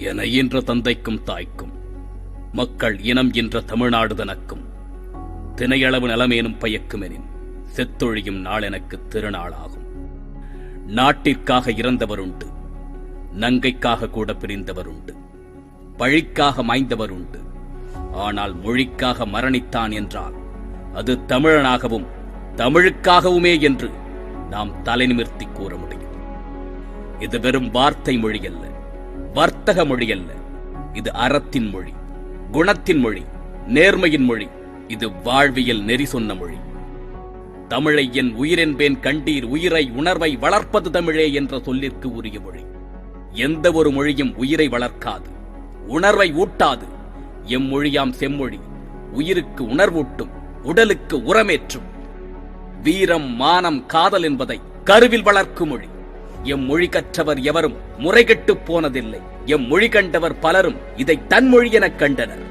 என ஈன்ற தந்தைக்கும் தாய்க்கும் மக்கள் இனம் என்ற தமிழ்நாடு தனக்கும் தினையளவு நலமேனும் பயக்குமெனின் செத்தொழியும் நாள் எனக்கு திருநாளாகும். நாட்டிற்காக இறந்தவருண்டு, நங்கைக்காக கூட பிரிந்தவருண்டு, பழிக்காக மாய்ந்தவருண்டு. ஆனால் மொழிக்காக மரணித்தான் என்றால் அது தமிழனாகவும் தமிழுக்காகவுமே என்று நாம் தலை நிமிர்த்தி கூற முடியும். இது வெறும் வார்த்தை மொழி அல்ல, வர்த்தக மொழி அல்ல. இது அறத்தின் மொழி, குணத்தின் மொழி, நேர்மையின் மொழி. இது வாழ்வியல் நெறி சொன்ன மொழி. தமிழை என் உயிரென்பேன் கண்டீர், உயிரை உணர்வை வளர்ப்பது தமிழே என்ற சொல்லிற்கு உரிய மொழி. எந்த ஒரு மொழியும் உயிரை வளர்க்காது, உணர்வை ஊட்டாது. எம் மொழியாம் செம்மொழி உயிருக்கு உணர்வூட்டும், உடலுக்கு உரமேற்றும். வீரம், மானம், காதல் என்பதை கருவில் வளர்க்கும் மொழி. எம் மொழி கற்றவர் எவரும் முறைகெட்டு போனதில்லை. எம் மொழி கண்டவர் பலரும் இதை தன் மொழி எனக் கண்டனர்.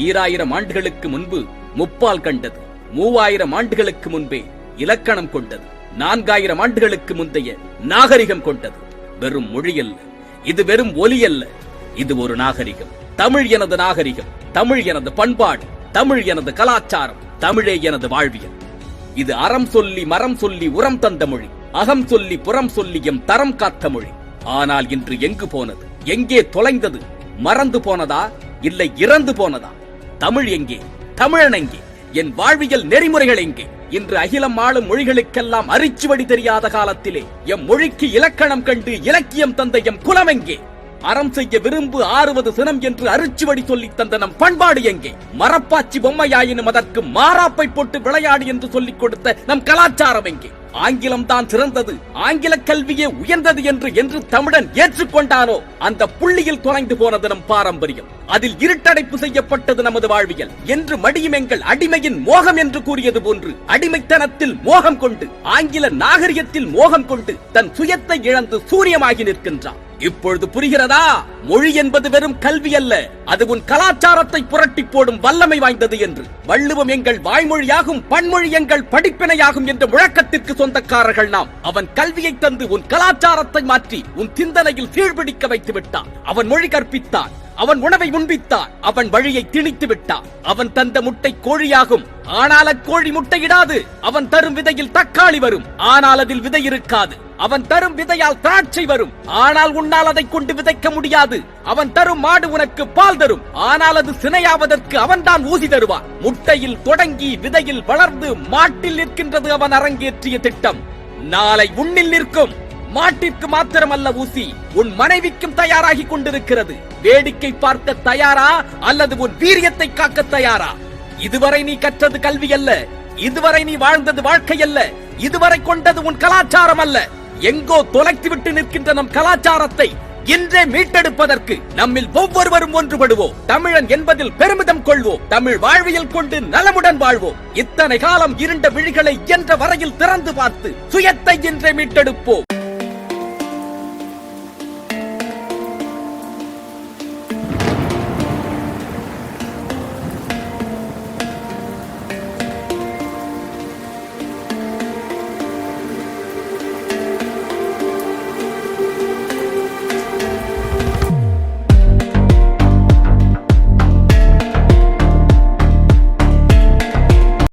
2000 ஆண்டுகளுக்கு முன்பு முப்பால் கண்டது, 3000 ஆண்டுகளுக்கு முன்பே இலக்கணம் கொண்டது, 4000 ஆண்டுகளுக்கு முந்தைய நாகரிகம் கொண்டது. வெறும் மொழி அல்ல, இது வெறும் ஒலி அல்ல, இது ஒரு நாகரிகம். தமிழ் எனது நாகரிகம், தமிழ் எனது பண்பாடு, தமிழ் எனது கலாச்சாரம், தமிழே எனது வாழ்வியல். இது அறம் சொல்லி மரம் சொல்லி உரம் தந்த மொழி, அகம் சொல்லி புறம் சொல்லி எம் தரம் காத்த மொழி. ஆனால் இன்று எங்கு போனது? எங்கே தொலைந்தது? மறந்து போனதா, இல்லை இறந்து போனதா? தமிழ் எங்கே? தமிழன் எங்கே? என் வாழ்வியல் நெறிமுறைகள் எங்கே? இன்று அகிலம் ஆளும் மொழிகளுக்கெல்லாம் அரிச்சுவடி தெரியாத காலத்திலே எம் மொழிக்கு இலக்கணம் கண்டு இலக்கியம் தந்த எம் குலம் எங்கே? அறம் செய்ய விரும்பு ஆறுவது சினம் என்று அரிச்சுவடி சொல்லி தந்த நம் பண்பாடு எங்கே? மரப்பாச்சி பொம்மையாயினும் அதற்கு மாறாப்பை போட்டு விளையாடு என்று சொல்லிக் கொடுத்த நம் கலாச்சாரம் எங்கே? ஆங்கிலம் தான் சிறந்தது, ஆங்கில கல்வியே உயர்ந்தது என்று தமிழன் ஏற்றுக்கொண்டானோ அந்த புள்ளியில் தொலைந்து போனது நம் பாரம்பரியம். அதில் இருட்டடைப்பு செய்யப்பட்டது நமது வாழ்வியல். என்று மடியும் எங்கள் அடிமையின் மோகம் என்று கூறியது போன்று அடிமைத்தனத்தில் மோகம் கொண்டு, ஆங்கில நாகரிகத்தில் மோகம் கொண்டு தன் சுயத்தை இழந்து சூரியமாகி நிற்கின்றான். இப்பொழுது புரிகிறதா? மொழி என்பது வெறும் கல்வி அல்ல, அது உன் கலாச்சாரத்தை புரட்டி போடும் வல்லமை வாய்ந்தது என்று. வள்ளுவம் எங்கள் வாய்மொழியாகும், பன்மொழி எங்கள் படிப்பினையாகும் என்ற முழக்கத்திற்கு சொந்தக்காரர்கள் நாம். அவன் கல்வியை தந்து உன் கலாச்சாரத்தை மாற்றி உன் சிந்தனையில் கீழ்பிடிக்க வைத்து விட்டான். அவன் மொழி கற்பித்தான், அவன் உணவை உண்பித்தான், அவன் வழியை திணித்து விட்டான். அவன் தந்த முட்டை கோழியாகும், ஆனால் அக்கோழி முட்டையிடாது. அவன் தரும் விதையில் தக்காளி வரும், ஆனால் அதில் விதை இருக்காது. அவன் தரும் விதையால் திராட்சை வரும், ஆனால் உன்னால் அதை கொண்டு விதைக்க முடியாது. அவன் தரும் மாடு உனக்கு பால் தரும், ஆனால் அது சினையாவதற்கு அவன்தான் ஊசி தருவான். முட்டையில் தொடங்கி விதையில் வளர்ந்து மாட்டில் நிற்கின்றது அவன் அரங்கேற்றிய திட்டம். நாளை உன்னில் நிற்கும். மாட்டிற்கு மாத்திரமல்ல ஊசி, உன் மனைவிக்கும் தயாராகி கொண்டிருக்கிறது. வேடிக்கை பார்க்க தயாரா அல்லது உன் வீரியத்தை காக்க தயாரா? இதுவரை நீ கற்றது கல்வி அல்ல, இதுவரை நீ வாழ்ந்தது வாழ்க்கை அல்ல, இதுவரை கொண்டது உன் கலாச்சாரம் அல்ல. எங்கோ தொலைத்துவிட்டு நிற்கின்ற நம் கலாச்சாரத்தை இன்றே மீட்டெடுப்பதற்கு நம்மில் ஒவ்வொருவரும் ஒன்றுபடுவோம். தமிழன் என்பதில் பெருமிதம் கொள்வோம். தமிழ் வாழ்வியல் கொண்டு நலமுடன் வாழ்வோம். இத்தனை காலம் இருண்ட விழிகளை என்ற வரையில் திறந்து பார்த்து சுயத்தை இன்றே மீட்டெடுப்போம்.